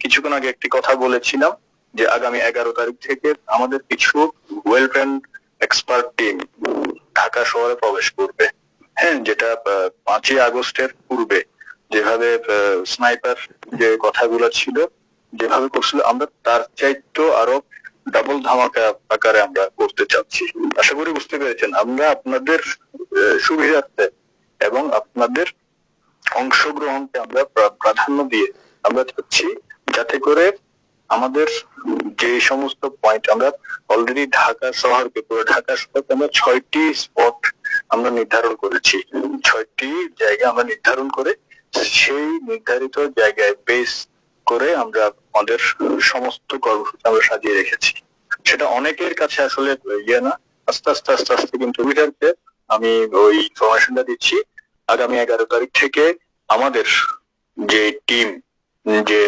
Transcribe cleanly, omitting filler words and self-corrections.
কিছুক্ষণ আগে একটি কথা বলেছিলাম যে আগামী 11 তারিখ থেকে আমাদের কিছু well trend expert team Dhaka শহরে প্রবেশ করবে। হ্যাঁ, যেটা 5ই আগস্টের পূর্বে যেভাবে স্নাইপার যে কথাগুলো ছিল যেভাবে করছিল, আমরা তার চাইতেও আরো ডাবল ধামাকা আকারে আমরা করতে চাচ্ছি। আশা করি বুঝতে পেরেছেন। আমরা আপনাদের সুবিধার্থে এবং আপনাদের অংশগ্রহণকে আমরা প্রাধান্য দিয়ে আমরা চাচ্ছি যাতে করে আমাদের যে সমস্ত পয়েন্ট আমরা অলরেডি ঢাকা শহরকে পুরো ঢাকা শহরকে আমরা 6টি স্পট আমরা নির্ধারণ করেছি। 6টি জায়গা আমরা নির্ধারণ করে সেই নির্ধারিত জায়গায় বেস করে আমরা আমাদের সমস্ত কর্মসূচি আমরা সাজিয়ে রেখেছি। সেটা অনেকের কাছে আসলে ইয়ে না, আস্তে আস্তে কিন্তু সুবিধার্থে আমি ওই ইনফরমেশনটা দিচ্ছি। আগামী 11 তারিখ থেকে আমাদের যে টিম যে